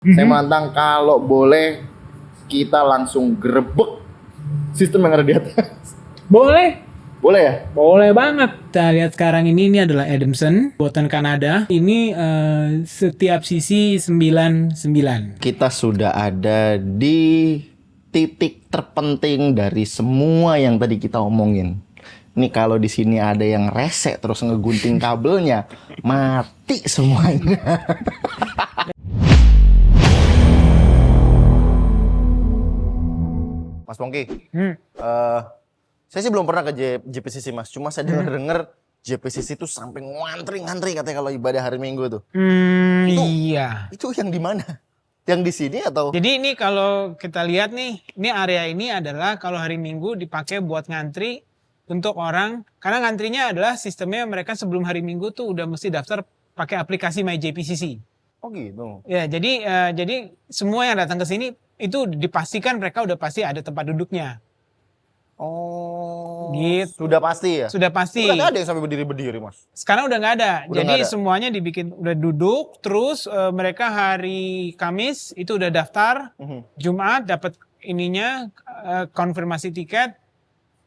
Saya menantang kalau boleh kita langsung grebek sistem yang ada di atas. Boleh. Boleh ya? Boleh banget. Kita lihat sekarang ini adalah Adamson, buatan Kanada. Ini setiap sisi 99. Kita sudah ada di titik terpenting dari semua yang tadi kita omongin. Ini kalau di sini ada yang rese terus ngegunting kabelnya, mati semuanya. Mas Pongki, saya sih belum pernah ke JPCC Mas. Cuma saya dengar JPCC itu sampai ngantri katanya kalau ibadah hari Minggu tuh. Iya. Itu yang di mana? Yang di sini atau? Jadi ini kalau kita lihat nih, ini area ini adalah kalau hari Minggu dipakai buat ngantri untuk orang. Karena ngantrinya adalah sistemnya mereka sebelum hari Minggu tuh udah mesti daftar pakai aplikasi MyJPCC. Oh gitu. Ya, jadi semua yang datang ke sini itu dipastikan mereka udah pasti ada tempat duduknya. Oh, Gitu. sudah pasti ya? Sudah pasti. Udah nggak ada yang sampai berdiri-berdiri, Mas? Sekarang udah nggak ada. Udah Jadi nggak ada. semuanya dibikin udah duduk, terus mereka hari Kamis itu udah daftar, Jumat dapat ininya konfirmasi tiket,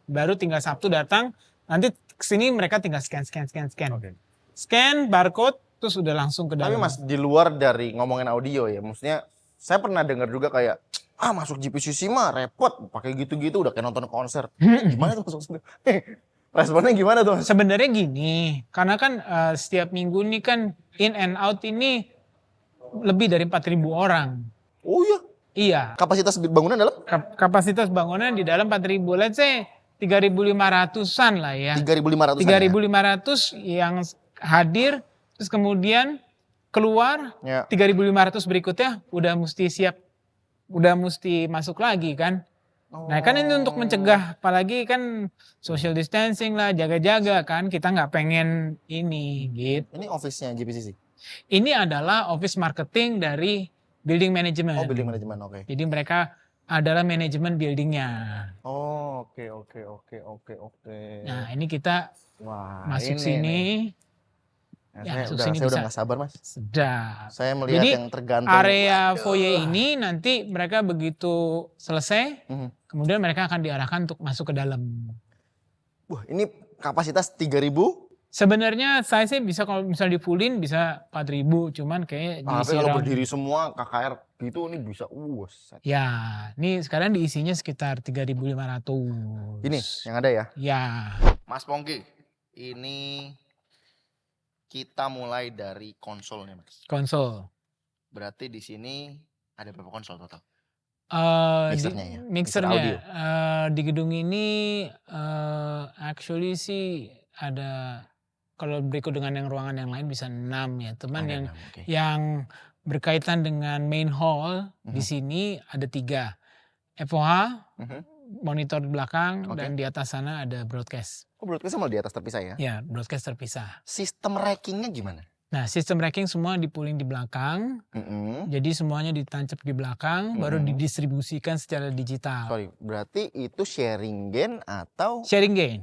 baru tinggal Sabtu datang. Nanti kesini mereka tinggal scan. Oke. Scan barcode, terus udah langsung ke Tapi dalam. Mas, di luar dari ngomongin audio ya, maksudnya saya pernah dengar juga kayak masuk JPCC mah repot, pakai gitu-gitu udah kayak nonton konser. Gimana tuh Mas? Responnya gimana tuh Mas? Sebenarnya gini, karena kan setiap minggu nih kan in and out ini lebih dari 4.000 orang. Oh iya, Iya, kapasitas bangunan dalam kapasitas bangunan di dalam 4.000, let's say 3.500-an lah ya. 3.500. 3.500 yang hadir, terus kemudian keluar, Ya. 3.500 berikutnya udah mesti siap, udah mesti masuk lagi kan. Nah kan ini untuk mencegah, apalagi kan social distancing lah, jaga-jaga kan, kita nggak pengen ini gitu. Ini office-nya JPCC. Ini adalah office marketing dari building management. Oh, building management, oke. Jadi mereka adalah manajemen buildingnya. Oh, oke. Nah ini kita Wah, masuk ini sini. nih. Nah, Ya, saya masuk udah sini saya udah bisa. nggak sabar Mas. Sedap. Saya melihat Jadi yang tergantung. area foyer ini nanti mereka begitu selesai, kemudian mereka akan diarahkan untuk masuk ke dalam. Wah, ini kapasitas 3.000. Sebenarnya saya sih bisa kalau misal di fullin bisa 4.000, cuman kayak Tapi diisi kalau around. berdiri semua KKR gitu ini bisa set. Ya, ini sekarang diisinya sekitar 3.500. Ini yang ada ya. Ya. Mas Pongki, ini kita mulai dari konsolnya Mas. Konsol. Berarti di sini ada berapa konsol total? Mixernya ya? Mixernya. Mixer audio. Di gedung ini actually sih ada, kalau berikut dengan yang ruangan yang lain bisa 6 ya. Teman Ada yang 6, oke. yang berkaitan dengan main hall di sini ada 3. FOH, monitor di belakang, Oke. dan di atas sana ada broadcast. Oh, broadcast malah di atas terpisah ya? Ya, broadcast terpisah. Sistem rackingnya gimana? Nah, sistem racking semua dipooling di belakang. Jadi semuanya ditancap di belakang, baru didistribusikan secara digital. Sorry, berarti itu sharing gain atau? Sharing gain.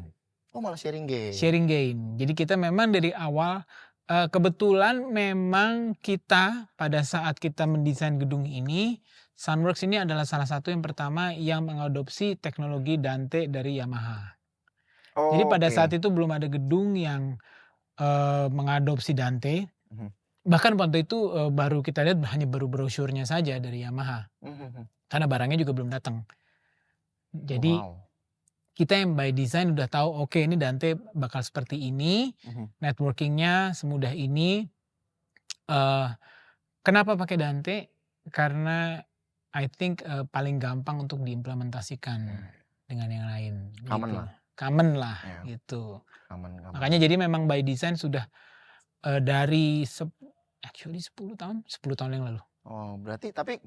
Oh, malah sharing gain. Sharing gain. Jadi kita memang dari awal, kebetulan memang kita pada saat kita mendesain gedung ini, Sunworks ini adalah salah satu yang pertama yang mengadopsi teknologi Dante dari Yamaha. Oh, Jadi pada oke. saat itu belum ada gedung yang mengadopsi Dante. Bahkan waktu itu baru kita lihat hanya baru brosurnya saja dari Yamaha. Karena barangnya juga belum datang. Jadi kita yang by design udah tahu oke, ini Dante bakal seperti ini, networkingnya semudah ini. Kenapa pakai Dante? Karena I think paling gampang untuk diimplementasikan dengan yang lain. Common gitu. lah. Common lah Ya. gitu. Aman. Makanya jadi memang by design sudah dari actually 10 tahun yang lalu. Oh, berarti tapi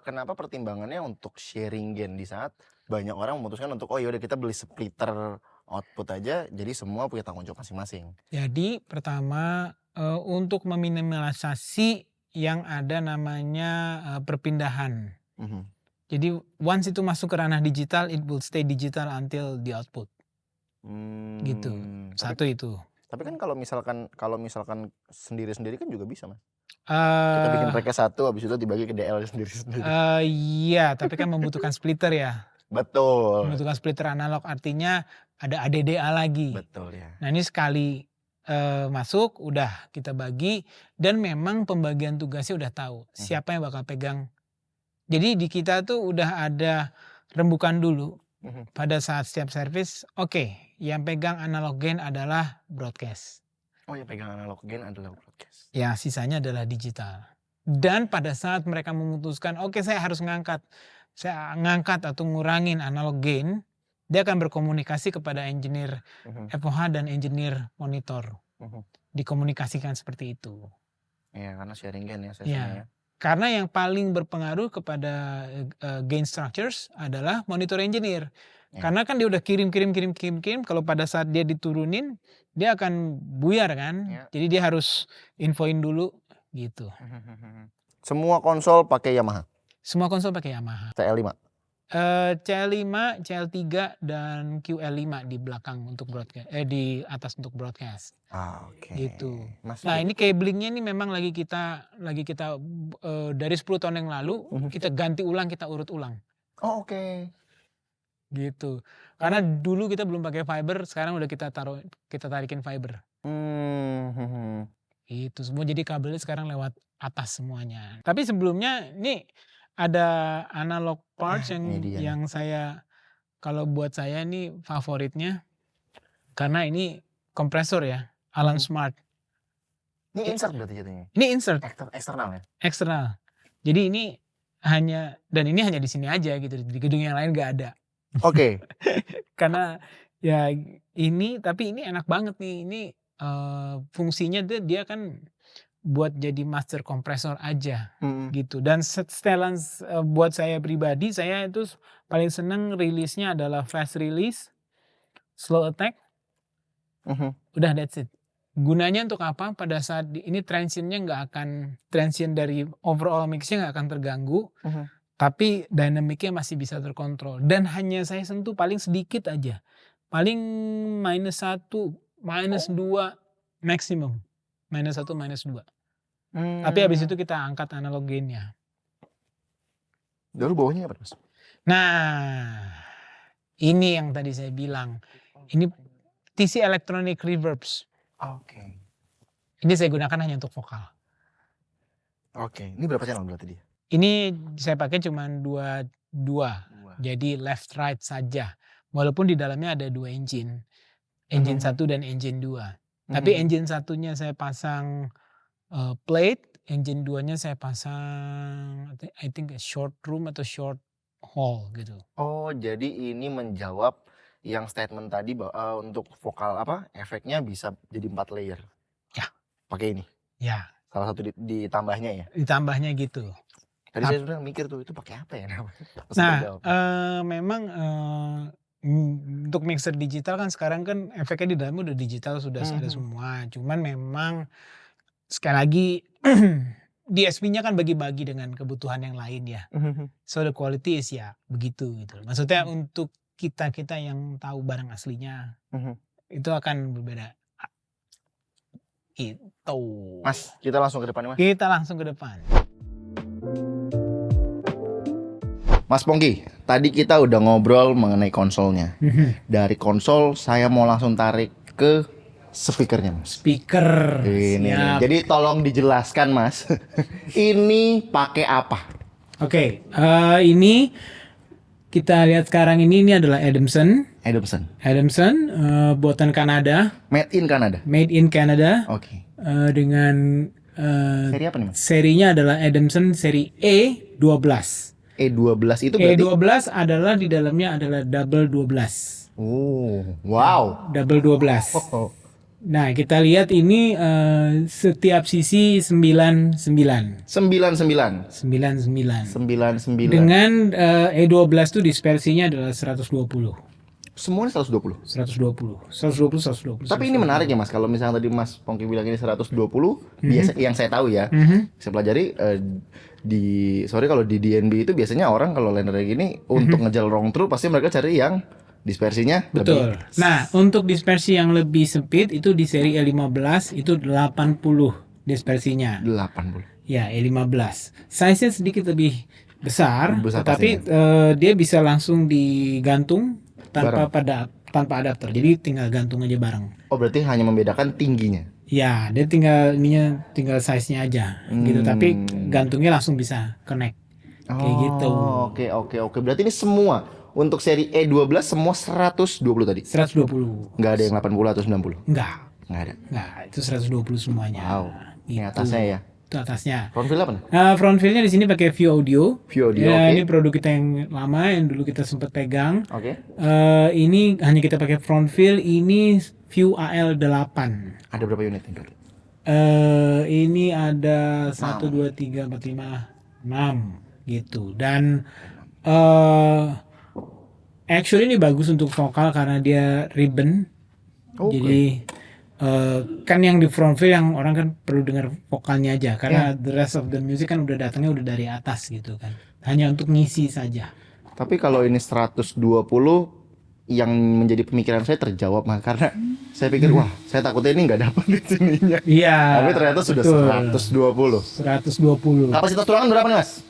kenapa pertimbangannya untuk sharing gain di saat banyak orang memutuskan untuk yaudah kita beli splitter output aja, jadi semua punya tanggung jawab masing-masing. Jadi pertama untuk meminimalisasi yang ada namanya perpindahan. Jadi once itu masuk ke ranah digital, it will stay digital until the output. Gitu. Satu itu. Tapi kan kalau misalkan sendiri-sendiri kan juga bisa, Mas. Kita bikin tracknya satu, habis itu dibagi ke DL sendiri-sendiri. Iya, tapi kan membutuhkan splitter ya. Betul. Membutuhkan splitter analog, artinya ada ADDA lagi. Betul ya. Nah ini sekali masuk, udah kita bagi, dan memang pembagian tugasnya udah tahu siapa yang bakal pegang. Jadi di kita tuh udah ada rembukan dulu. Pada saat setiap servis, oke, yang pegang analog gain adalah broadcast. Oh, yang pegang analog gain adalah broadcast. Ya, sisanya adalah digital. Dan pada saat mereka memutuskan, oke, saya harus ngangkat atau ngurangin analog gain, dia akan berkomunikasi kepada engineer FOH dan engineer monitor. Dikomunikasikan seperti itu. Iya, karena sharing gain ya sessionnya. Karena yang paling berpengaruh kepada gain structures adalah monitor engineer. Karena kan dia udah kirim. Kalau pada saat dia diturunin, dia akan buyar kan. Jadi dia harus infoin dulu gitu. Semua konsol pakai Yamaha? Semua konsol pakai Yamaha. CL5? CL5, CL3, dan QL5 di belakang untuk broadcast. Di atas untuk broadcast. Oke. Gitu. Nah ini cablingnya ini memang lagi kita dari 10 tahun yang lalu kita ganti ulang, kita urut ulang. Oh, oke. Gitu. Karena dulu kita belum pakai fiber, sekarang udah kita tarikin fiber. Itu semua, jadi kabelnya sekarang lewat atas semuanya. Tapi sebelumnya nih ada analog parts yang saya, kalau buat saya ini favoritnya, karena ini kompresor ya, Alan Smart. Ini insert berarti jadinya? Ini insert. Eksternal ya? Eksternal. Jadi ini hanya di sini aja gitu, di gedung yang lain gak ada. Oke. Karena ya ini, tapi ini enak banget nih, ini fungsinya dia kan buat jadi master kompresor aja gitu. Dan setelan buat saya pribadi, saya itu paling seneng rilisnya adalah fast release, slow attack, udah that's it. Gunanya untuk apa? Pada saat ini transition dari overall mixnya nggak akan terganggu, tapi dynamicnya masih bisa terkontrol. Dan hanya saya sentuh paling sedikit aja, paling -1, -2 maksimum, -1, -2. Tapi habis itu kita angkat analog gainnya. Lalu bawahnya apa, Mas? Nah, ini yang tadi saya bilang. Ini TC Electronic Reverbs. Oke. Ini saya gunakan hanya untuk vokal. Oke. Ini berapa channel berarti dia? Ini saya pakai cuma dua. Jadi left right saja. Walaupun di dalamnya ada 2 engine. Engine 1 dan engine 2. Tapi engine 1-nya saya pasang plate, engine 2-nya saya pasang I think short room atau short hall gitu. Oh, jadi ini menjawab yang statement tadi bahwa untuk vokal efeknya bisa jadi 4 layer. Ya. Pakai ini. Ya. Salah satu ditambahnya ya. Ditambahnya gitu. Tadi saya sudah mikir tuh itu pakai apa ya namanya. Nah, memang untuk mixer digital kan sekarang kan efeknya di dalamnya udah digital, sudah ada semua. Cuman memang sekali lagi DSP-nya kan bagi-bagi dengan kebutuhan yang lain ya. So the quality is ya begitu gitu. Maksudnya untuk kita yang tahu barang aslinya itu akan berbeda. Itu. Mas, kita langsung ke depan Mas. Kita langsung ke depan. Mas Pongki, tadi kita udah ngobrol mengenai konsolnya. Dari konsol saya mau langsung tarik ke speakernya, Mas. Speaker. Ini. Jadi tolong dijelaskan, Mas. Ini pakai apa? Oke, ini kita lihat sekarang ini adalah Adamson, buatan Kanada. Made in Canada. Oke. Dengan seri apa nih, Mas? Serinya adalah Adamson seri E12. E12 itu berarti? E12 adalah di dalamnya adalah double 12. Oh, wow. Double 12. Nah, kita lihat ini setiap sisi 99. Dengan E12 itu dispersinya adalah 120. Semuanya 120. Tapi ini menarik ya Mas, kalau misalnya tadi Mas Pongki bilang ini 120, biasa yang saya tahu ya, saya pelajari kalau di DNB itu biasanya orang kalau liner gini untuk ngejar long through pasti mereka cari yang Dispersinya Betul. lebih. Nah, untuk dispersi yang lebih sempit itu di seri E15 itu 80 dispersinya. 80. Ya, E15. Size-nya sedikit lebih besar, Besar tetapi dia bisa langsung digantung tanpa adapter. Jadi tinggal gantung aja bareng. Oh, berarti hanya membedakan tingginya. Ya, dia tinggal size-nya aja gitu, tapi gantungnya langsung bisa connect. Kayak gitu. Oke. Berarti ini semua untuk seri E12 semua 120 tadi. 120. Nggak ada yang 80 atau 90. Enggak, Nggak ada. itu 120 semuanya. Wow. Ini Gitu. atasnya ya. Itu atasnya. Front wheel apa nih? Front wheel-nya di sini pakai View Audio. View Audio, Ya, oke. ini produk kita yang lama yang dulu kita sempat pegang. Oke. Ini hanya kita pakai front wheel. Ini View AL8. Ada berapa unit nih? Ini ada 1, 2, 3, 4, 5, 6 gitu. Dan actually ini bagus untuk vokal karena dia ribbon. Oke. Jadi kan yang di front wheel yang orang kan perlu dengar vokalnya aja karena the rest of the music kan udah datangnya udah dari atas gitu kan. Hanya untuk ngisi saja. Tapi kalau ini 120 yang menjadi pemikiran saya terjawab mah karena saya pikir wah, saya takutnya ini nggak dapat di sininya. Iya. Tapi ternyata sudah betul. 120. 120. Kapasitas ruangan berapa nih, Mas?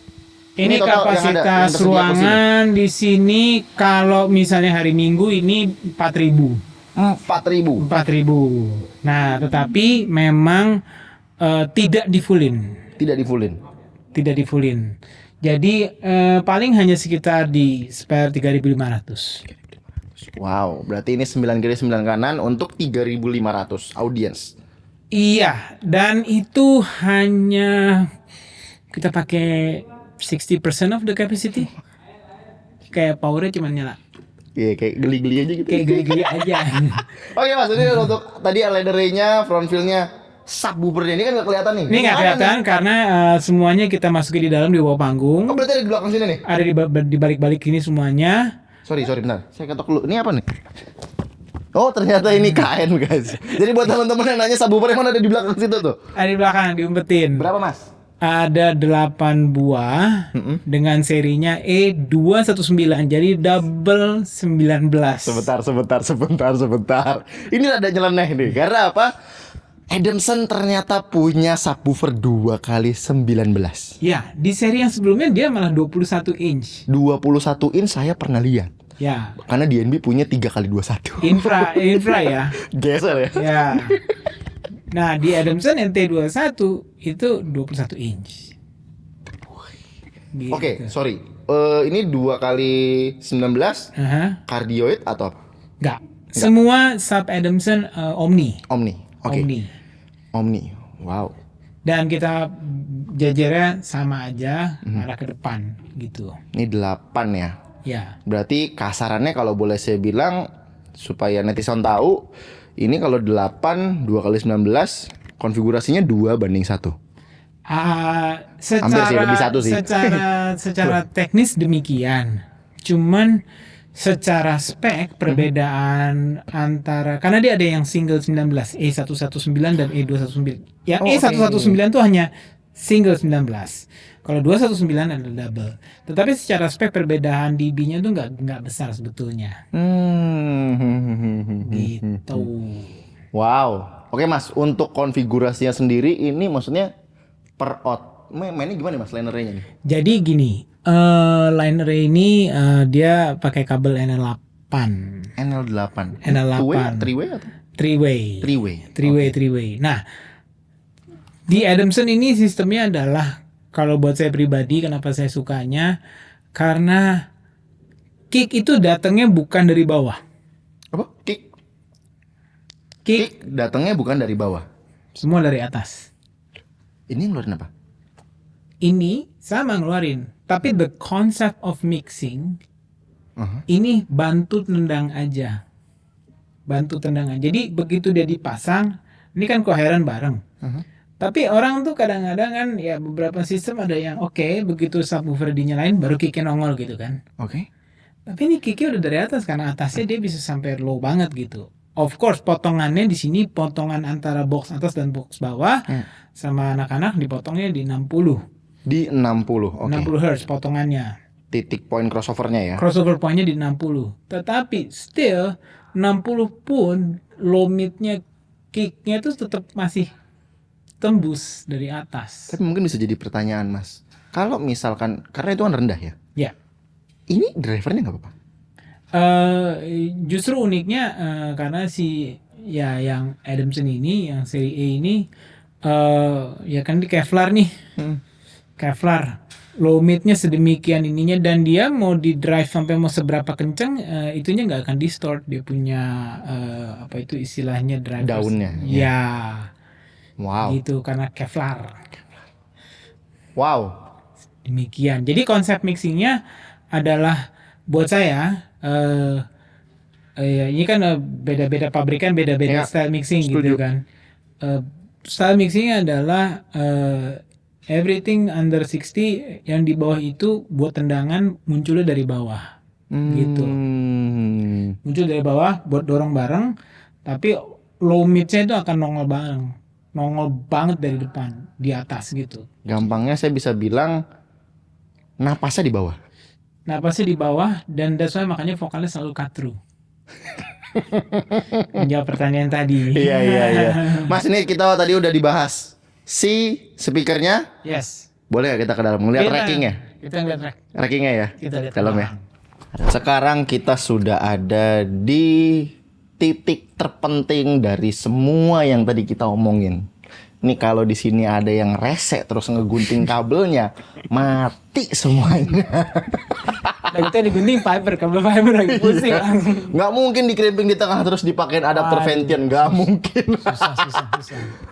Ini total yang ada, kapasitas yang tersedia ruangan di sini kalau misalnya hari Minggu ini 4.000. 4.000. 4.000. Nah, tetapi memang tidak di-fullin. Tidak di-fullin. Tidak di-fullin. Jadi paling hanya sekitar di spare 3.500. Wow, berarti ini 9 kiri 9 kanan untuk 3.500 audiens. Iya, dan itu hanya kita pakai 60% of the capacity. Kayak powernya cuma nyala. Iya, kayak geli-geli aja gitu. Kayak geli-geli aja. Oke, Mas, ini untuk tadi LED array-nya, front wheel-nya, subwoofer-nya ini kan nggak kelihatan nih. Ini nggak kelihatan karena semuanya kita masukin di dalam di bawah panggung. Oh, berarti ada di belakang sini nih. Ada di balik-balik ini semuanya. Sorry, bentar. Saya ketok dulu. Ini apa nih? Oh, ternyata ini kain, guys. Jadi buat teman-teman yang nanya subwoofer yang mana ada di belakang situ tuh. Ada di belakang diumpetin. Berapa, Mas? Ada 8 buah dengan serinya E219, jadi double 19. Sebentar. Ini ada nyeleneh nih. Karena apa? Adamson ternyata punya subwoofer 2x19. Ya, di seri yang sebelumnya dia malah 21 inch. 21 inch saya pernah lihat. Ya. Karena DNB punya 3x21. Infra ya. Geser ya. Ya. Nah, di Adamson NT21 itu 21 inch. Gitu. Oke, sorry. Ini 2x19 cardioid atau apa? Enggak. Semua sub Adamson Omni. Oke. Omni. Wow. Dan kita jajarnya sama aja arah ke depan gitu. Ini 8 ya. Ya. Berarti kasarannya kalau boleh saya bilang supaya netizen tahu, ini kalau 8 2x19 konfigurasinya 2:1. Hampir sih, lebih satu sih. Secara teknis demikian. Cuman secara spek perbedaan antara karena dia ada yang single 19 E119 dan E219. Ya, E119 tuh hanya single 19. Kalau 219 ada double. Tetapi secara spek perbedaan dB-nya tuh nggak besar sebetulnya. Gitu. Wow. Oke, Mas, untuk konfigurasinya sendiri ini maksudnya per out. Mainnya gimana, Mas, line array-nya nih? Jadi gini, line array ini dia pakai kabel NL8. NL8. NL8. Three-way atau? Three-way. Nah, di Adamson ini sistemnya adalah kalau buat saya pribadi kenapa saya sukanya karena kick itu datangnya bukan dari bawah. Apa? Kick datangnya bukan dari bawah. Semua dari atas. Ini ngeluarin apa? Ini sama ngeluarin, tapi the concept of mixing ini bantu tendang aja. Jadi begitu dia dipasang, ini kan koheren bareng. Tapi orang tuh kadang-kadang kan ya beberapa sistem ada yang begitu subwoofer dinyalain baru kicknya nongol gitu kan. Oke. Tapi ini kicknya udah dari atas karena atasnya dia bisa sampai low banget gitu. Of course potongannya di sini potongan antara box atas dan box bawah sama anak-anak dipotongnya di 60. Di 60. Oke. 60 Hz potongannya. titik point crossovernya ya. Crossover pointnya di 60. Tetapi still 60 pun low midnya kicknya itu tetap masih tembus dari atas. Tapi mungkin bisa jadi pertanyaan Mas. Kalau misalkan karena itu kan rendah ya. Ya. Ini drivernya nggak apa-apa. Justru uniknya karena yang Adamson ini yang seri A ini ya kan di Kevlar nih. Kevlar low midnya sedemikian ininya dan dia mau di drive sampai mau seberapa kenceng itunya nggak akan distort, dia punya apa itu istilahnya driver Daunnya, ya. Wow. Gitu karena Kevlar. Wow. Demikian. Jadi konsep mixingnya adalah buat saya ya ini kan beda-beda pabrikan, beda-beda Ya, style mixing setuju. gitu kan. Style mixing adalah everything under 60 yang di bawah itu buat tendangan munculnya dari bawah. Gitu. Muncul dari bawah buat dorong bareng, tapi low midnya itu akan nongol banget dari depan, di atas gitu. Gampangnya saya bisa bilang napasnya di bawah. Napasnya di bawah dan that's why makanya vokalnya selalu cut through. Menjawab pertanyaan tadi. Iya. Mas, ini kita tadi udah dibahas si speakernya. Yes. Boleh gak kita ke dalam ngeliat rackingnya? Kita lihat Rackingnya ya. Kita lihat dalam ya. Sekarang kita sudah ada di titik terpenting dari semua yang tadi kita omongin. Ini kalau di sini ada yang rese terus ngegunting kabelnya, mati semuanya. Dan kita digunting kabel fiber lagi pusing langsung. Nggak mungkin dikerimping di tengah terus dipakein adapter Ventian, nggak mungkin. Susah.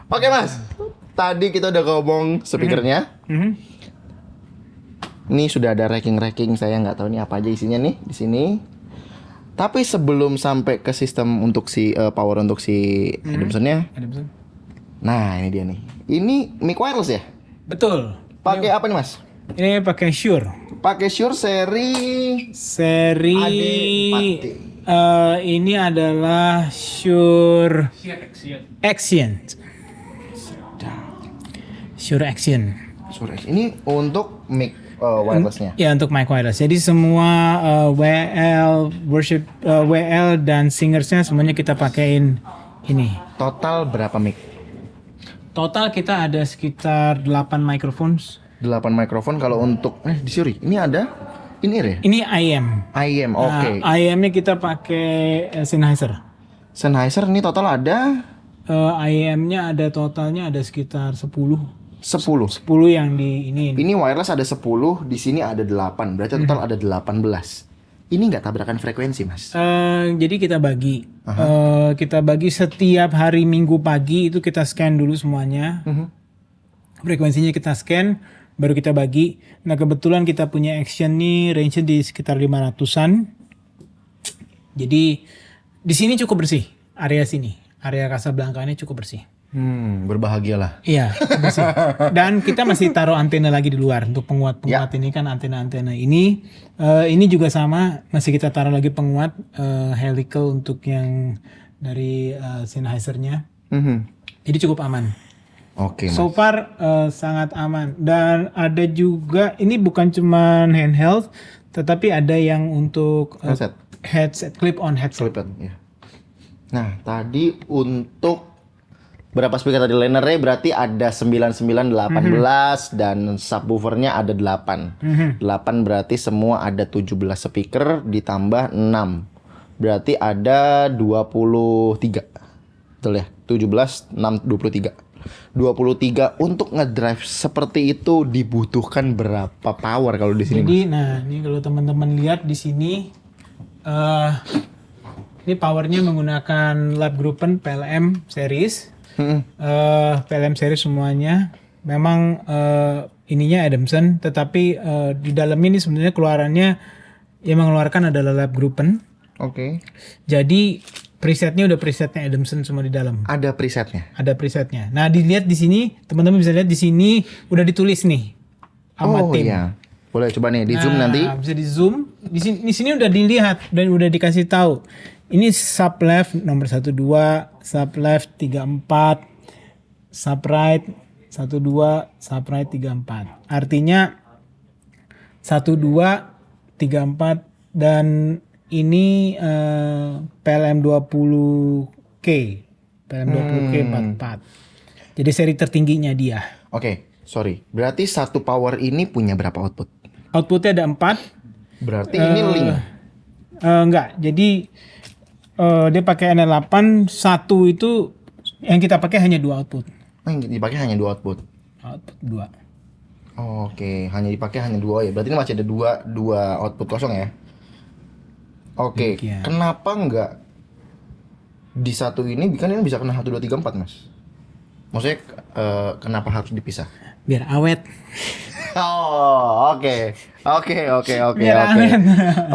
Oke Mas, tadi kita udah ngomong speakernya. Ini sudah ada racking, saya nggak tahu nih apa aja isinya nih di sini. Tapi sebelum sampai ke sistem untuk si power untuk si Adamson-nya, nah ini dia nih. Ini mic wireless ya? Betul. Pakai apa nih Mas? Ini pakai Shure. Pakai Shure seri AD4T. Ini adalah Shure Action. Shure Action. Ini untuk mic wirelessnya. Ya, untuk mic wireless. Jadi semua WL dan singersnya semuanya kita pakein ini. Total berapa mic? Total kita ada sekitar 8 microphones. 8 mikrofon. Kalau untuk di Shure ini ada in-ear ya? Ini IM. IM, oke. IM-nya kita pakai Sennheiser. Sennheiser ini total ada IM-nya ada totalnya ada sekitar 10 yang di ini. Ini wireless ada 10, di sini ada 8. Berarti total ada 18. Ini nggak tabrakan frekuensi, Mas? Jadi kita bagi. Kita bagi setiap hari Minggu pagi itu kita scan dulu semuanya. Frekuensinya kita scan, baru kita bagi. Nah kebetulan kita punya Action nih range di sekitar 500-an. Jadi di sini cukup bersih. Area sini, area Casablanca ini cukup bersih. Berbahagialah. Iya, bersih. Dan kita masih taruh antena lagi di luar untuk penguat-penguat ini kan antena-antena ini. Ini juga sama, masih kita taruh lagi penguat helical untuk yang dari Sennheiser-nya. Jadi cukup aman. Oke. So far sangat aman. Dan ada juga ini bukan cuma handheld, tetapi ada yang untuk headset clip-on headset. Ya. Nah, tadi untuk berapa speaker tadi linernya berarti ada 99, 18 dan subwoofernya ada 8. 8 berarti semua ada 17 speaker ditambah 6. Berarti ada 23. Betul ya? 17, 6, 23. 23 untuk ngedrive seperti itu dibutuhkan berapa power kalau di sini? Jadi, nah ini kalau teman-teman lihat di sini, ini powernya menggunakan lab groupen PLM series. PLM series semuanya. Memang ininya Adamson, tetapi di dalam ini sebenarnya keluarannya yang mengeluarkan adalah lab groupen. Oke. Jadi presetnya udah presetnya Adamson semua di dalam. Ada presetnya. Ada presetnya. Nah dilihat di sini, teman-teman bisa lihat di sini udah ditulis nih sama tim. Iya. Boleh coba nih di zoom nanti. Bisa di zoom. Di sini udah dilihat dan udah dikasih tahu. Ini sub left nomor 12, sub left 34, sub right 12, sub right 34. Artinya 12 34 dan ini PLM 20K. PLM 20K 44. Jadi seri tertingginya dia. Oke, sorry. Berarti satu power ini punya berapa output? Outputnya ada 4. Berarti ini link. Enggak. Jadi dia pakai NL8, satu itu yang kita pakai hanya 2 output. Yang dipakai hanya 2 output. Output 2. Oke, hanya dipakai hanya 2 ya. Berarti ini masih ada dua output kosong ya. Oke, Demikian. kenapa enggak di satu ini kan ini bisa kena 1 2 3 4, Mas? Maksudnya kenapa harus dipisah? Biar awet. Oh, oke. Biar awet.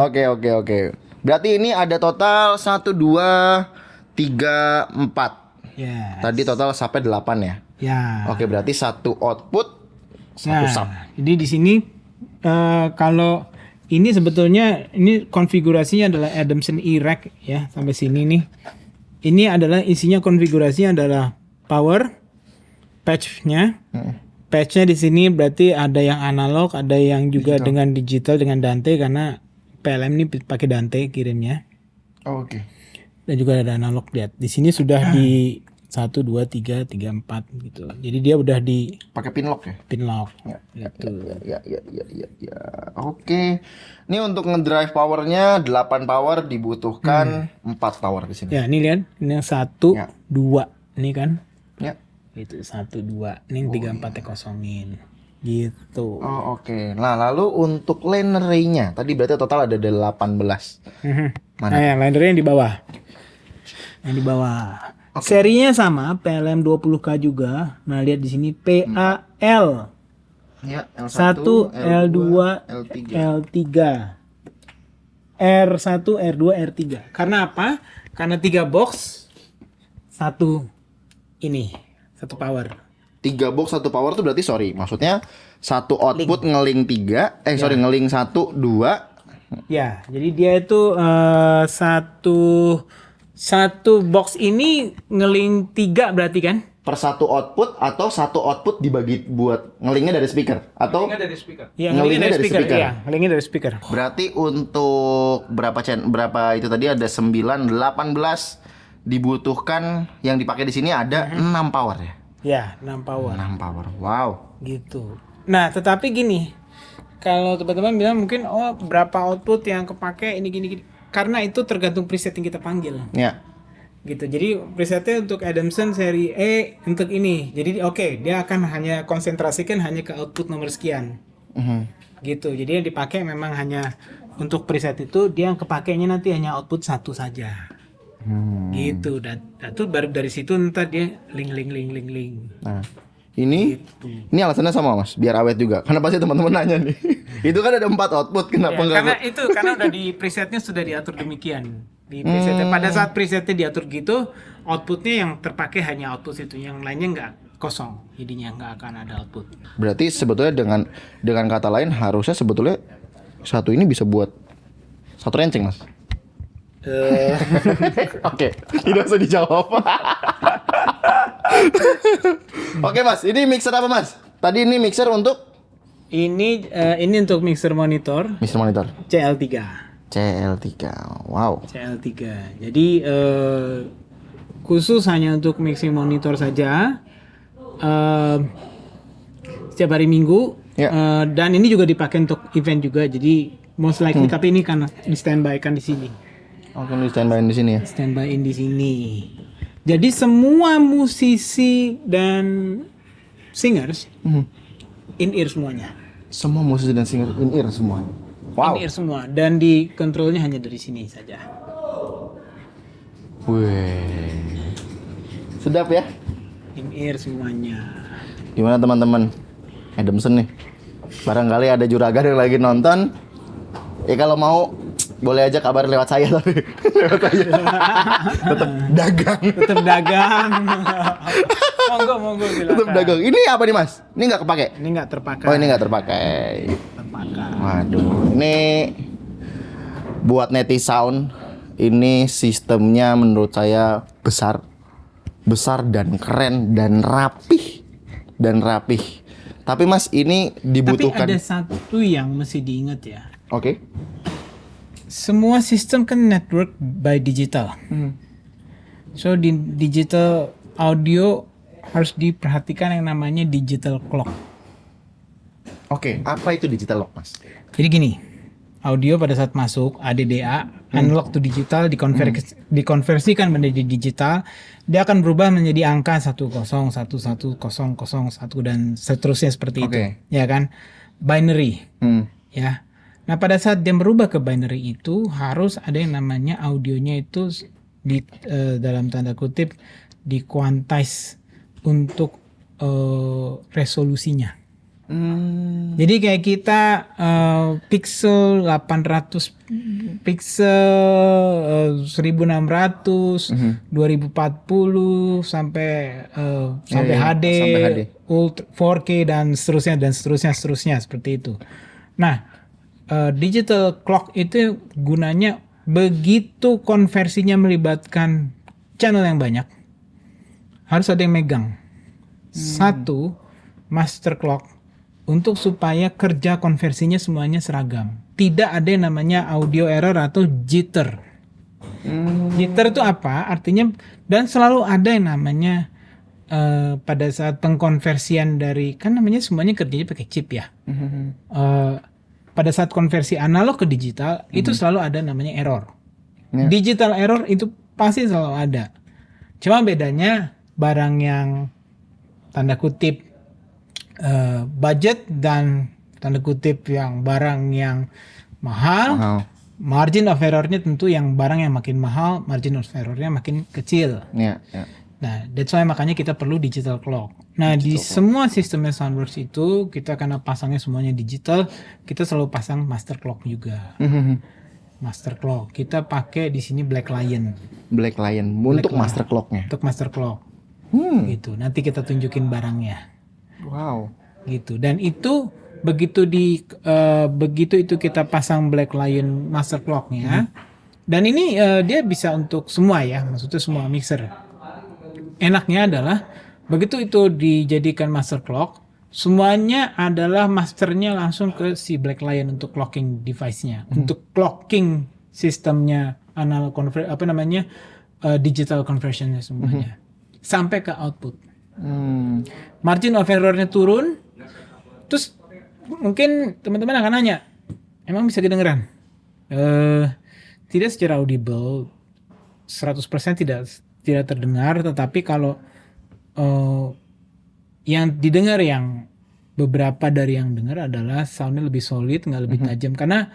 Oke. Berarti ini ada total 1 2 3 4. Ya. Tadi total sampai 8 ya. Ya. Oke, berarti satu output satu sub. Jadi di sini kalau ini sebetulnya ini konfigurasinya adalah Adamson E-Rack ya sampai sini nih. Ini adalah isinya konfigurasinya adalah power patch-nya. Patch-nya di sini berarti ada yang analog, ada yang juga dengan digital dengan Dante karena PLM ini pakai Dante kirimnya. Oke. Dan juga ada analog lihat. Di sini sudah di 1 2 3 4 gitu. Jadi dia udah di Pakai pin lock ya? pin lock. Ya. Oke. Ini untuk ngedrive powernya 8 power dibutuhkan 4 power di sini. Ya, ini lihat. Ini yang 1 Ya. 2 ini kan. Ya. Itu 1 2. Ini yang 34 kosongin. Gitu. Oh, oke. Nah, lalu untuk lane array-nya tadi berarti total ada 18. Mana? Nah, yang linernya yang di bawah. Yang di bawah. Serinya sama, PLM 20K juga. Nah, lihat di sini PAL. Ya, L1, L2, L3. R1, R2, R3. Karena apa? Karena 3 box, satu ini, satu power. 3 box 1 power tuh berarti maksudnya satu output ngeling 3, ngeling 1 2. Ya, jadi dia itu satu box ini ngeling 3 berarti kan? Per satu output atau satu output dibagi buat ngelingnya dari speaker atau Iya, ngelingnya dari speaker. Iya, ngelingnya dari speaker. Berarti untuk berapa itu tadi ada 9 18 dibutuhkan yang dipakai di sini ada 6 power ya. Ya, 6 power. 6 power. Wow. Gitu. Nah, tetapi gini. Kalau teman-teman bilang mungkin berapa output yang kepake ini gini. Karena itu tergantung preset yang kita panggil. Ya. Gitu. Jadi presetnya untuk Adamson seri E untuk ini. Jadi dia akan hanya konsentrasikan hanya ke output nomor sekian. Gitu. Jadi yang dipakai memang hanya untuk preset itu dia yang kepakainya nanti hanya output 1 saja. Gitu. Dan itu baru dari situ ntar dia link. Nah, ini alasannya sama Mas, biar awet juga. Karena pasti teman-teman nanya nih. Itu kan ada 4 output, kenapa enggak? Karena udah di presetnya sudah diatur demikian. Di presetnya pada saat presetnya diatur gitu, outputnya yang terpakai hanya output itu, yang lainnya nggak kosong, jadinya nggak akan ada output. Berarti sebetulnya dengan kata lain harusnya sebetulnya satu ini bisa buat satu renceng Mas. Oke, tidak usah dijawab. Oke Mas, ini mixer apa Mas? Tadi ini mixer untuk ini untuk mixer monitor CL3. Wow. CL3. Jadi khusus hanya untuk mixing monitor saja. Setiap hari Minggu. Ya. Dan ini juga dipakai untuk event juga. Jadi most likely tapi ini kan di standby kan di sini. Oke, di standby di sini ya. Standby di sini. Jadi semua musisi dan singers in ear semuanya. Semua musisi dan singer in ear semuanya. Wow. In ear semua dan di kontrolnya hanya dari sini saja. Wih. Sedap ya? In ear semuanya. Gimana teman-teman? Adamson nih. Barangkali ada juragan yang lagi nonton. Kalau mau boleh aja kabar lewat saya tapi tetap dagang. Monggo silakan. Tetap dagang. Ini apa nih Mas? Ini nggak kepake? Ini nggak terpakai. Oh, ini nggak terpakai. Waduh, ini buat Neti Sound. Ini sistemnya menurut saya besar dan keren dan rapih. Tapi Mas ini dibutuhkan. Tapi ada satu yang mesti diingat ya. Oke. Semua sistem kan network by digital. So di digital audio harus diperhatikan yang namanya digital clock. Oke, apa itu digital lock, Mas? Jadi gini, audio pada saat masuk ADDA, analog to digital, dikonversikan menjadi digital, dia akan berubah menjadi angka 10111001 dan seterusnya seperti itu, ya kan? Binary, ya. Nah pada saat dia berubah ke binary itu harus ada yang namanya audionya itu dalam tanda kutip di quantize untuk resolusinya. Jadi kayak kita pixel 800 pixel 1600 2040 sampai HD, sampai HD. Ultra 4K dan seterusnya seperti itu. Nah, digital clock itu gunanya begitu konversinya melibatkan channel yang banyak, harus ada yang megang satu master clock untuk supaya kerja konversinya semuanya seragam. Tidak ada yang namanya audio error atau jitter. Jitter itu apa? Artinya, dan selalu ada yang namanya pada saat pengkonversian dari, kan namanya semuanya kerjanya pakai chip ya. Pada saat konversi analog ke digital, itu selalu ada namanya error. Digital error itu pasti selalu ada. Cuma bedanya barang yang tanda kutip budget dan tanda kutip yang barang yang mahal. Margin of errornya tentu yang barang yang makin mahal, margin of errornya makin kecil. Nah, that's why makanya kita perlu digital clock. Nah, di semua sistemnya Soundworks itu kita karena pasangnya semuanya digital, kita selalu pasang master clock juga. Master clock. Kita pakai di sini Black Lion. Black Lion untuk master clocknya. Untuk master clock. Gitu. Nanti kita tunjukin barangnya. Wow. Gitu. Dan itu begitu itu kita pasang Black Lion master clocknya. Dan ini dia bisa untuk semua ya, maksudnya semua mixer. Enaknya adalah begitu itu dijadikan master clock, semuanya adalah masternya langsung ke si Black Lion untuk clocking device-nya, untuk clocking sistemnya analog digital conversion-nya semuanya. Sampai ke output. Margin of error-nya turun. Terus mungkin teman-teman akan nanya, emang bisa kedengeran? Tidak secara audible 100% tidak terdengar, tetapi kalau yang didengar, yang beberapa dari yang dengar adalah soundnya lebih solid, nggak lebih tajam. Karena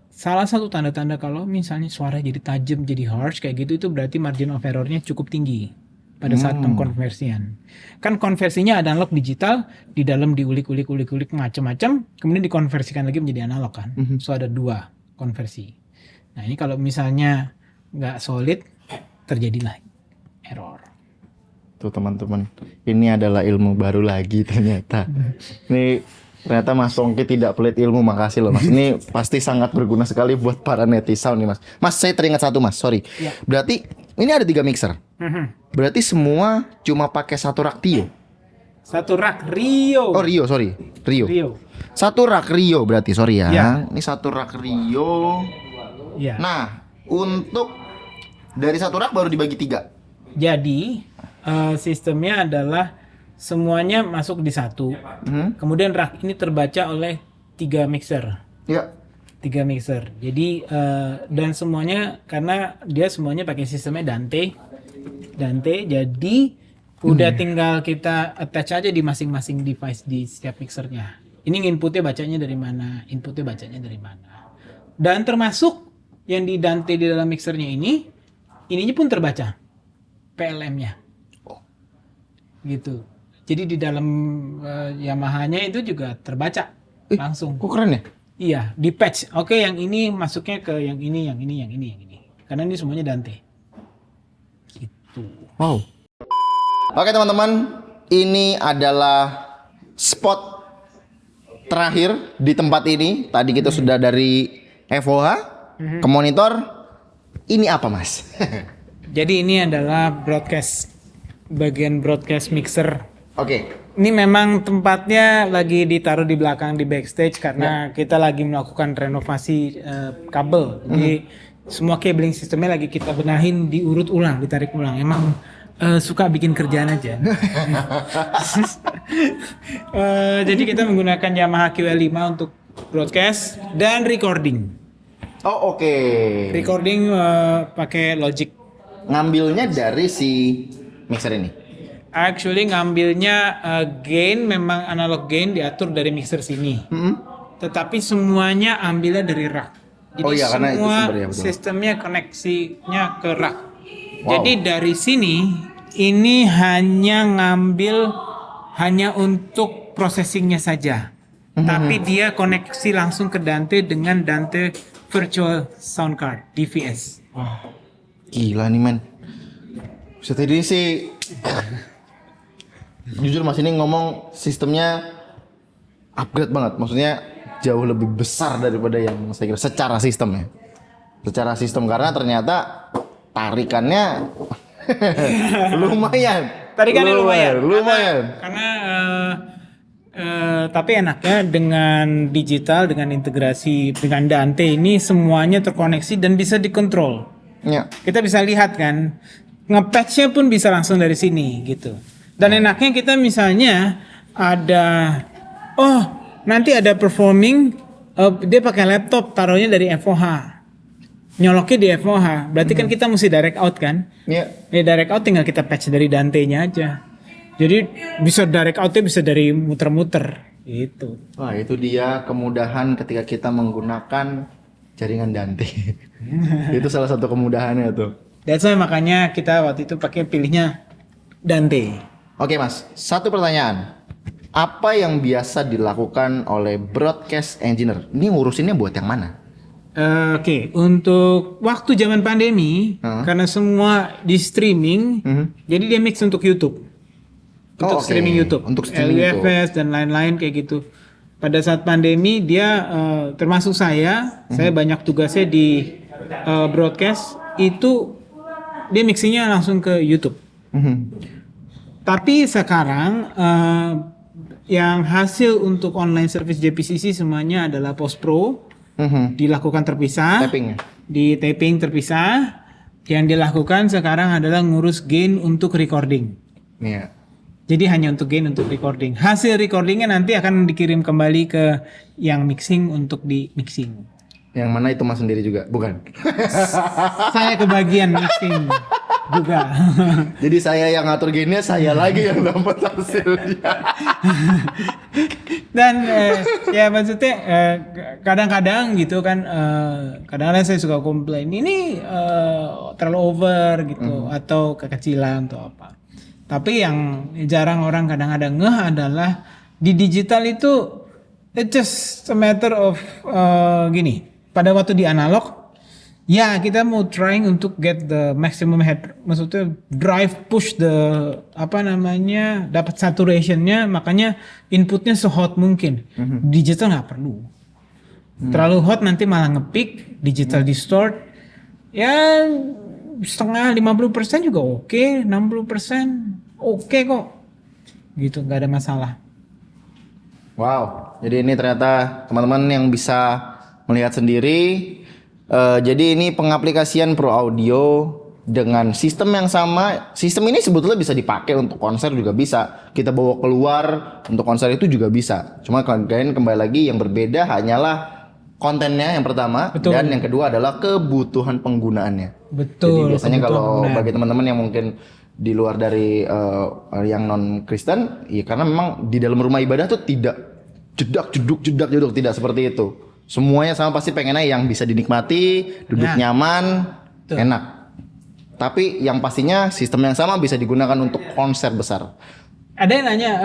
salah satu tanda-tanda kalau misalnya suara jadi tajam, jadi harsh kayak gitu, itu berarti margin of error-nya cukup tinggi pada saat pengkonversian. Kan konversinya ada analog digital, di dalam diulik macam-macam, kemudian dikonversikan lagi menjadi analog kan. So ada 2 konversi. Nah ini kalau misalnya nggak solid, terjadilah error. Tuh teman-teman, ini adalah ilmu baru lagi ternyata. Ini ternyata Mas Songki tidak pelit ilmu, makasih loh Mas. Ini pasti sangat berguna sekali buat para netizen nih Mas. Mas, saya teringat satu Mas, sorry. Ya. Berarti ini ada 3 mixer. Berarti semua cuma pakai satu rak Rio. Satu rak Rio. Oh Rio, sorry. Rio. Satu rak Rio berarti, sorry ya. Ya. Ini satu rak Rio. Ya. Nah, untuk dari satu rak baru dibagi 3. Jadi sistemnya adalah semuanya masuk di satu. Kemudian rak ini terbaca oleh 3 mixer. Ya. 3 mixer. Jadi dan semuanya karena dia semuanya pakai sistemnya Dante, jadi udah tinggal kita attach aja di masing-masing device di setiap mixernya. Ini inputnya bacanya dari mana, inputnya bacanya dari mana. Dan termasuk yang di Dante di dalam mixernya ininya pun terbaca PLM-nya. Gitu. Jadi di dalam Yamaha-nya itu juga terbaca langsung. Kok keren ya? Iya, di patch. Oke, yang ini masuknya ke yang ini. Karena ini semuanya Dante. Gitu. Wow. Oke teman-teman, ini adalah spot terakhir di tempat ini. Tadi kita sudah dari FOH ke monitor. Ini apa Mas? Jadi ini adalah broadcast, bagian broadcast mixer. Oke. Ini memang tempatnya lagi ditaruh di belakang di backstage karena kita lagi melakukan renovasi kabel. Jadi semua cabling sistemnya lagi kita benahin, diurut ulang, ditarik ulang. Emang suka bikin kerjaan aja. Jadi kita menggunakan Yamaha QL5 untuk broadcast dan recording. Oh oke. Recording pakai Logic. Ngambilnya dari si mixer ini. Actually ngambilnya gain, memang analog gain diatur dari mixer sini. Tetapi semuanya ambilnya dari rack. Jadi Oh iya, karena itu semua sumbernya, betul. sistemnya koneksinya ke rack. Wow. Jadi dari sini ini hanya untuk processingnya saja. Tapi dia koneksi langsung ke Dante dengan Dante Virtual Sound Card DVS. Gila nih men. Setelah ini sih jujur Mas ini ngomong sistemnya upgrade banget. Maksudnya jauh lebih besar daripada yang saya kira secara sistem ya. Secara sistem karena ternyata tarikannya lumayan. Tarikannya lumayan. Lumayan. Karena tapi enaknya dengan digital, dengan integrasi dengan Dante ini semuanya terkoneksi dan bisa dikontrol. Ya. Kita bisa lihat kan, nge-patch-nya pun bisa langsung dari sini gitu. Dan enaknya kita misalnya nanti ada performing, dia pakai laptop taruhnya dari FOH, nyoloknya di FOH, berarti kan kita mesti direct out kan? Iya. Ya direct out tinggal kita patch dari Dante-nya aja. Jadi bisa direct out-nya bisa dari muter-muter gitu. Wah itu dia kemudahan ketika kita menggunakan jaringan Dante. Itu salah satu kemudahannya tuh. That's why makanya kita waktu itu pakai pilihnya Dante. Oke Mas, satu pertanyaan. Apa yang biasa dilakukan oleh broadcast engineer? Ini ngurusinnya buat yang mana? Oke, untuk waktu zaman pandemi, karena semua di streaming, jadi dia mix untuk YouTube. Untuk oke. streaming YouTube. Untuk streaming LUFS dan lain-lain kayak gitu. Pada saat pandemi dia termasuk saya banyak tugasnya di broadcast, itu dia mixingnya langsung ke YouTube. Tapi sekarang yang hasil untuk online service JPCC semuanya adalah post pro, dilakukan terpisah, Tapping ya? di taping terpisah. Yang dilakukan sekarang adalah ngurus gain untuk recording. Iya. Jadi hanya untuk gain untuk recording. Hasil recordingnya nanti akan dikirim kembali ke yang mixing untuk di mixing. Yang mana itu Mas sendiri juga? Bukan. Saya kebagian mixing juga. Jadi saya yang ngatur gainnya, saya lagi yang dapat hasilnya. Dan ya maksudnya kadang-kadang gitu kan, kadang-kadang saya suka komplain ini terlalu over gitu atau kekecilan atau apa. Tapi yang jarang orang kadang-kadang ngeh adalah di digital itu it's just a matter of gini. Pada waktu di analog, ya kita mau trying untuk get the maximum head, maksudnya drive push the dapat saturationnya, makanya inputnya sehot mungkin. Digital nggak perlu. Terlalu hot nanti malah ngepick, digital distort. Ya setengah 50% juga oke, 60% oke kok. Gitu, nggak ada masalah. Wow, jadi ini ternyata teman-teman yang bisa melihat sendiri. Jadi ini pengaplikasian Pro Audio dengan sistem yang sama. Sistem ini sebetulnya bisa dipakai untuk konser juga bisa. Kita bawa keluar untuk konser itu juga bisa. Cuma kalian kembali lagi yang berbeda hanyalah kontennya yang pertama. Betul. Dan yang kedua adalah kebutuhan penggunaannya. Betul. Jadi biasanya kalau kebutuhan bagi teman-teman yang mungkin di luar dari yang non Kristen, ya karena memang di dalam rumah ibadah tuh tidak jedak jeduk tidak seperti itu. Semuanya sama, pasti pengennya yang bisa dinikmati, duduk nyaman, enak. Tapi yang pastinya sistem yang sama bisa digunakan untuk konser besar. Ada yang nanya,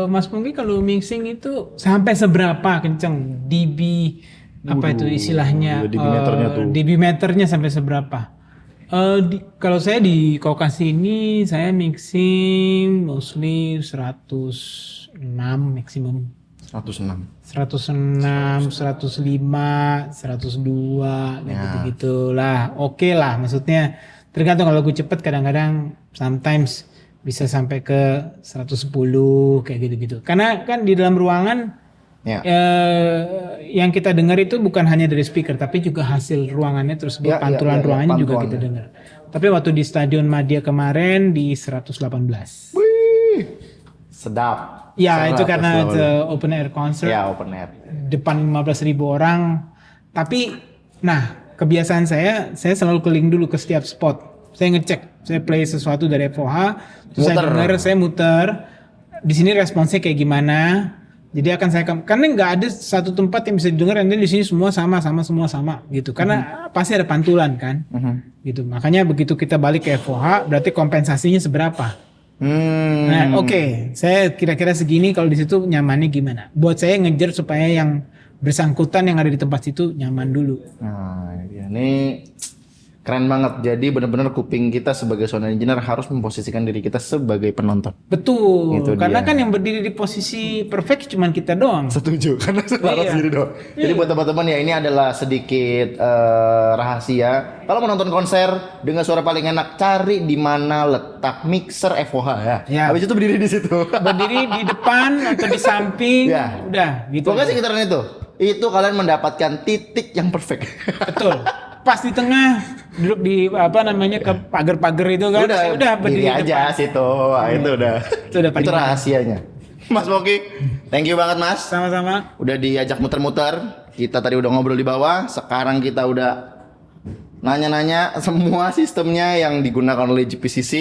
Mas Pungki kalau mixing itu sampai seberapa kenceng dB apa itu istilahnya? dB meternya tuh. dB meternya sampai seberapa? Kalau saya di Kokas ini saya mixing mostly 106 maksimum. 106, 105, 102 gitu-gitulah. Oke lah, maksudnya tergantung kalau gue cepet kadang-kadang sometimes bisa sampai ke 110 kayak gitu-gitu. Karena kan di dalam ruangan Ya. yang kita dengar itu bukan hanya dari speaker, tapi juga hasil ruangannya tersebut, Ya, pantulan ya, ruangannya juga pantulannya. kita dengar. Tapi waktu di Stadion Madia kemarin di 118. Wih, sedap. Ya itu 100 karena lah, it's a open air concert. Ya, open air. Depan 15.000 orang. Tapi, nah kebiasaan saya selalu keliling dulu ke setiap spot. Saya ngecek, saya play sesuatu dari FOH, terus saya dengar, saya muter. Di sini responsnya kayak gimana? Jadi akan saya karena nggak ada satu tempat yang bisa didengar dan di sini semua sama gitu. Karena pasti ada pantulan kan, gitu. Makanya begitu kita balik ke FOH, berarti kompensasinya seberapa? Nah, oke. Saya kira-kira segini, kalau di situ nyamannya gimana? Buat saya ngejar supaya yang bersangkutan yang ada di tempat situ nyaman dulu. Nah, ini keren banget. Jadi benar-benar kuping kita sebagai sound engineer harus memposisikan diri kita sebagai penonton. Betul. Itu Karena dia. kan yang berdiri di posisi perfect cuman kita doang. Setuju, karena sepakat sendiri dong. Jadi buat teman-teman ya, ini adalah sedikit rahasia. Kalau menonton konser dengan suara paling enak, cari di mana letak mixer FOH ya. Ya. Habis itu berdiri di situ. Berdiri di depan atau di samping, Ya. udah gitu. Pokoknya sekitaran itu. Itu kalian mendapatkan titik yang perfect. Betul. Pas di tengah, duduk di ke pagar-pagar itu kan. Udah berdiri berdiri aja depan. situ. Wah, itu udah. Itu udah paling Itu rahasianya. Mas Boki, thank you banget Mas. Sama-sama. Udah diajak muter-muter. Kita tadi udah ngobrol di bawah. Sekarang kita udah nanya-nanya semua sistemnya yang digunakan oleh GPCC.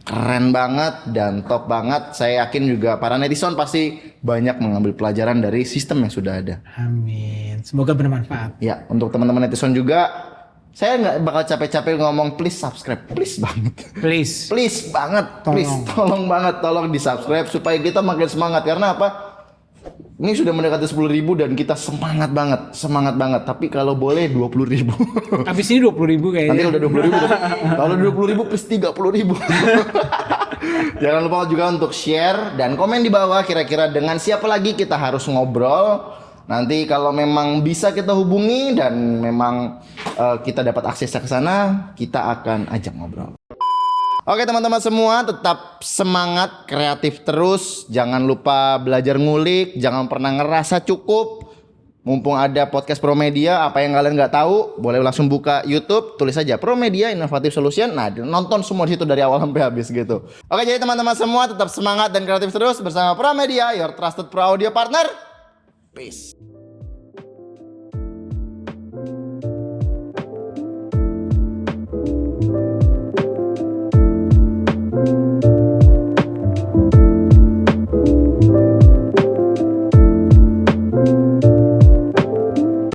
Keren banget dan top banget. Saya yakin juga para netizen pasti banyak mengambil pelajaran dari sistem yang sudah ada. Amin. Semoga bermanfaat. Ya, untuk teman-teman netizen juga, saya nggak bakal capek-capek ngomong please subscribe, please banget. Please. Please banget, please tolong banget, tolong di subscribe supaya kita makin semangat. Karena apa? Ini sudah mendekati 10.000 dan kita semangat banget. Tapi kalau boleh 20.000. Habis ini 20.000 kayaknya. Nanti udah 20.000. Kalau 20.000 plus 30.000. Jangan lupa juga untuk share dan komen di bawah kira-kira dengan siapa lagi kita harus ngobrol. Nanti kalau memang bisa kita hubungi dan memang kita dapat akses ke sana, kita akan ajak ngobrol. Oke teman-teman semua, tetap semangat, kreatif terus. Jangan lupa belajar ngulik, jangan pernah ngerasa cukup. Mumpung ada podcast Promedia, apa yang kalian nggak tahu, boleh langsung buka YouTube, tulis aja Promedia Innovative Solution. Nah, nonton semua di situ dari awal sampai habis gitu. Oke, jadi teman-teman semua tetap semangat dan kreatif terus bersama Promedia, your trusted pro audio partner. Peace.